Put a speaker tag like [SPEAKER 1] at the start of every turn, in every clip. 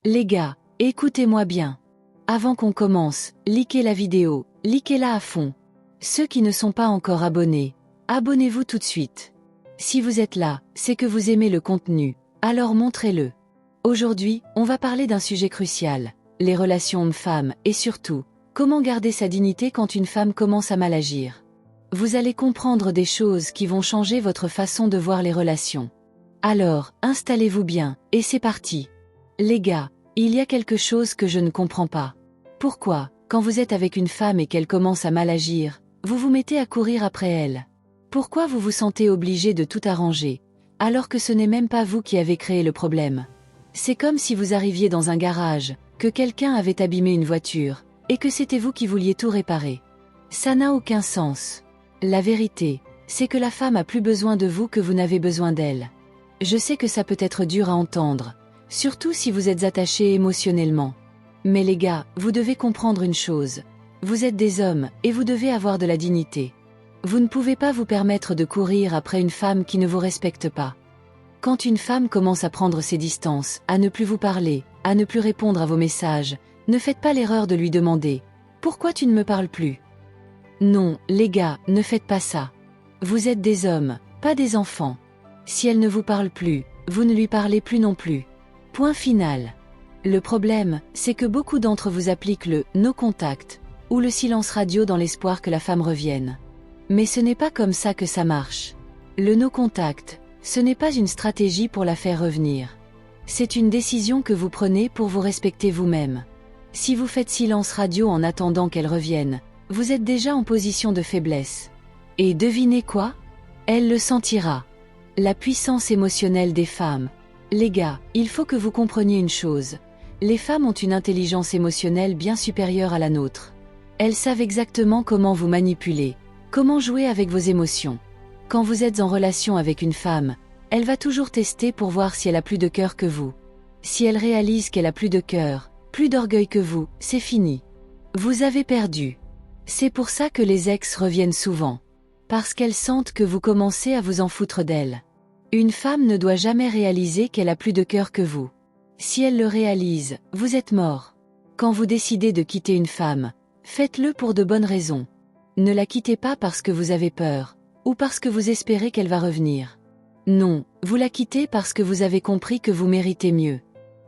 [SPEAKER 1] Les gars, écoutez-moi bien. Avant qu'on commence, likez la vidéo, likez-la à fond. Ceux qui ne sont pas encore abonnés, abonnez-vous tout de suite. Si vous êtes là, c'est que vous aimez le contenu, alors montrez-le. Aujourd'hui, on va parler d'un sujet crucial, les relations hommes-femmes et surtout, comment garder sa dignité quand une femme commence à mal agir. Vous allez comprendre des choses qui vont changer votre façon de voir les relations. Alors, installez-vous bien, et c'est parti. Les gars, il y a quelque chose que je ne comprends pas. Pourquoi, quand vous êtes avec une femme et qu'elle commence à mal agir, vous vous mettez à courir après elle? Pourquoi vous vous sentez obligé de tout arranger, alors que ce n'est même pas vous qui avez créé le problème? C'est comme si vous arriviez dans un garage, que quelqu'un avait abîmé une voiture, et que c'était vous qui vouliez tout réparer. Ça n'a aucun sens. La vérité, c'est que la femme a plus besoin de vous que vous n'avez besoin d'elle. Je sais que ça peut être dur à entendre, surtout si vous êtes attaché émotionnellement. Mais les gars, vous devez comprendre une chose. Vous êtes des hommes, et vous devez avoir de la dignité. Vous ne pouvez pas vous permettre de courir après une femme qui ne vous respecte pas. Quand une femme commence à prendre ses distances, à ne plus vous parler, à ne plus répondre à vos messages, ne faites pas l'erreur de lui demander « Pourquoi tu ne me parles plus ?» Non, les gars, ne faites pas ça. Vous êtes des hommes, pas des enfants. Si elle ne vous parle plus, vous ne lui parlez plus non plus. Point final. Le problème, c'est que beaucoup d'entre vous appliquent le « no contact » ou le silence radio dans l'espoir que la femme revienne. Mais ce n'est pas comme ça que ça marche. Le no contact, ce n'est pas une stratégie pour la faire revenir. C'est une décision que vous prenez pour vous respecter vous-même. Si vous faites silence radio en attendant qu'elle revienne, vous êtes déjà en position de faiblesse. Et devinez quoi? Elle le sentira. La puissance émotionnelle des femmes. Les gars, il faut que vous compreniez une chose. Les femmes ont une intelligence émotionnelle bien supérieure à la nôtre. Elles savent exactement comment vous manipuler, comment jouer avec vos émotions. Quand vous êtes en relation avec une femme, elle va toujours tester pour voir si elle a plus de cœur que vous. Si elle réalise qu'elle a plus de cœur, plus d'orgueil que vous, c'est fini. Vous avez perdu. C'est pour ça que les ex reviennent souvent. Parce qu'elles sentent que vous commencez à vous en foutre d'elle. Une femme ne doit jamais réaliser qu'elle a plus de cœur que vous. Si elle le réalise, vous êtes mort. Quand vous décidez de quitter une femme, faites-le pour de bonnes raisons. Ne la quittez pas parce que vous avez peur, ou parce que vous espérez qu'elle va revenir. Non, vous la quittez parce que vous avez compris que vous méritez mieux.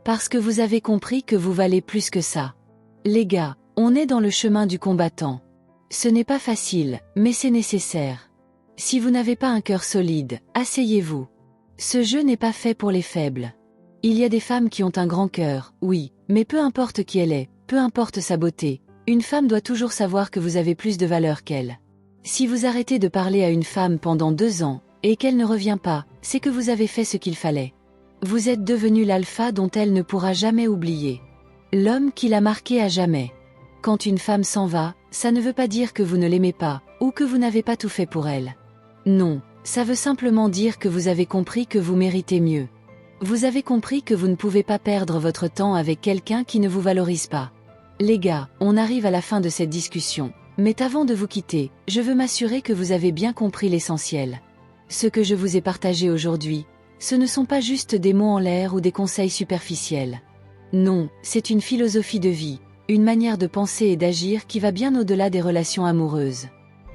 [SPEAKER 1] Parce que vous avez compris que vous valez plus que ça. Les gars, on est dans le chemin du combattant. Ce n'est pas facile, mais c'est nécessaire. Si vous n'avez pas un cœur solide, asseyez-vous. Ce jeu n'est pas fait pour les faibles. Il y a des femmes qui ont un grand cœur, oui, mais peu importe qui elle est, peu importe sa beauté, une femme doit toujours savoir que vous avez plus de valeur qu'elle. Si vous arrêtez de parler à une femme pendant 2 ans, et qu'elle ne revient pas, c'est que vous avez fait ce qu'il fallait. Vous êtes devenu l'alpha dont elle ne pourra jamais oublier. L'homme qui l'a marqué à jamais. Quand une femme s'en va, ça ne veut pas dire que vous ne l'aimez pas, ou que vous n'avez pas tout fait pour elle. Non, ça veut simplement dire que vous avez compris que vous méritez mieux. Vous avez compris que vous ne pouvez pas perdre votre temps avec quelqu'un qui ne vous valorise pas. Les gars, on arrive à la fin de cette discussion, mais avant de vous quitter, je veux m'assurer que vous avez bien compris l'essentiel. Ce que je vous ai partagé aujourd'hui, ce ne sont pas juste des mots en l'air ou des conseils superficiels. Non, c'est une philosophie de vie. Une manière de penser et d'agir qui va bien au-delà des relations amoureuses.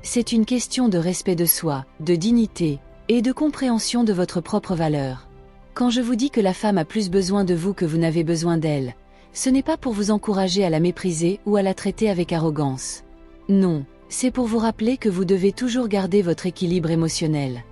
[SPEAKER 1] C'est une question de respect de soi, de dignité, et de compréhension de votre propre valeur. Quand je vous dis que la femme a plus besoin de vous que vous n'avez besoin d'elle, ce n'est pas pour vous encourager à la mépriser ou à la traiter avec arrogance. Non, c'est pour vous rappeler que vous devez toujours garder votre équilibre émotionnel.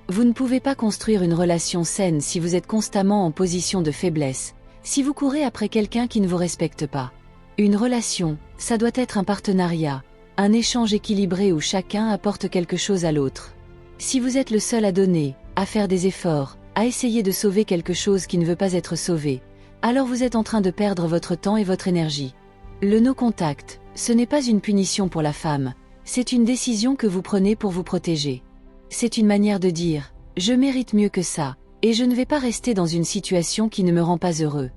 [SPEAKER 1] Vous ne pouvez pas construire une relation saine si vous êtes constamment en position de faiblesse, si vous courez après quelqu'un qui ne vous respecte pas. Une relation, ça doit être un partenariat, un échange équilibré où chacun apporte quelque chose à l'autre. Si vous êtes le seul à donner, à faire des efforts, à essayer de sauver quelque chose qui ne veut pas être sauvé, alors vous êtes en train de perdre votre temps et votre énergie. Le no contact, ce n'est pas une punition pour la femme, c'est une décision que vous prenez pour vous protéger. C'est une manière de dire « je mérite mieux que ça, et je ne vais pas rester dans une situation qui ne me rend pas heureux ».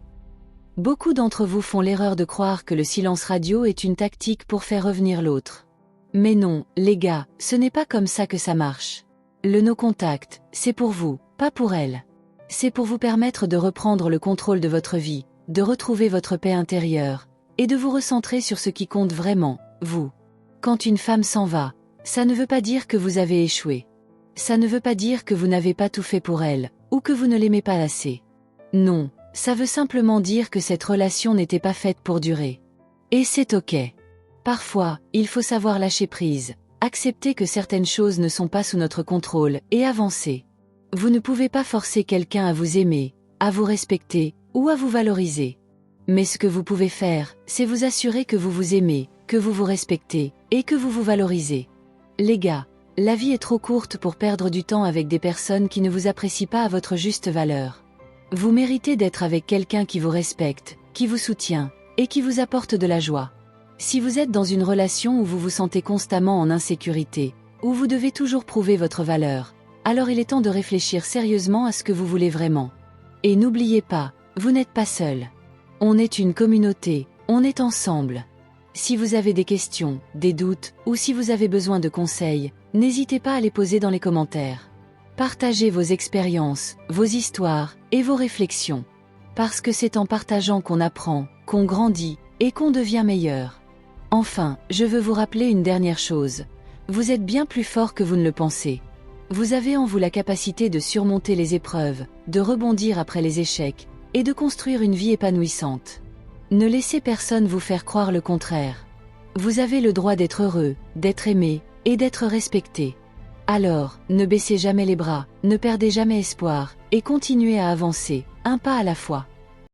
[SPEAKER 1] Beaucoup d'entre vous font l'erreur de croire que le silence radio est une tactique pour faire revenir l'autre. Mais non, les gars, ce n'est pas comme ça que ça marche. Le no contact, c'est pour vous, pas pour elle. C'est pour vous permettre de reprendre le contrôle de votre vie, de retrouver votre paix intérieure, et de vous recentrer sur ce qui compte vraiment, vous. Quand une femme s'en va, ça ne veut pas dire que vous avez échoué. Ça ne veut pas dire que vous n'avez pas tout fait pour elle, ou que vous ne l'aimez pas assez. Non, ça veut simplement dire que cette relation n'était pas faite pour durer. Et c'est ok. Parfois, il faut savoir lâcher prise, accepter que certaines choses ne sont pas sous notre contrôle, et avancer. Vous ne pouvez pas forcer quelqu'un à vous aimer, à vous respecter, ou à vous valoriser. Mais ce que vous pouvez faire, c'est vous assurer que vous vous aimez, que vous vous respectez, et que vous vous valorisez. Les gars, la vie est trop courte pour perdre du temps avec des personnes qui ne vous apprécient pas à votre juste valeur. Vous méritez d'être avec quelqu'un qui vous respecte, qui vous soutient, et qui vous apporte de la joie. Si vous êtes dans une relation où vous vous sentez constamment en insécurité, où vous devez toujours prouver votre valeur, alors il est temps de réfléchir sérieusement à ce que vous voulez vraiment. Et n'oubliez pas, vous n'êtes pas seul. On est une communauté, on est ensemble. Si vous avez des questions, des doutes, ou si vous avez besoin de conseils, n'hésitez pas à les poser dans les commentaires. Partagez vos expériences, vos histoires, et vos réflexions. Parce que c'est en partageant qu'on apprend, qu'on grandit, et qu'on devient meilleur. Enfin, je veux vous rappeler une dernière chose. Vous êtes bien plus fort que vous ne le pensez. Vous avez en vous la capacité de surmonter les épreuves, de rebondir après les échecs, et de construire une vie épanouissante. Ne laissez personne vous faire croire le contraire. Vous avez le droit d'être heureux, d'être aimé, et d'être respecté. Alors, ne baissez jamais les bras, ne perdez jamais espoir, et continuez à avancer, un pas à la fois.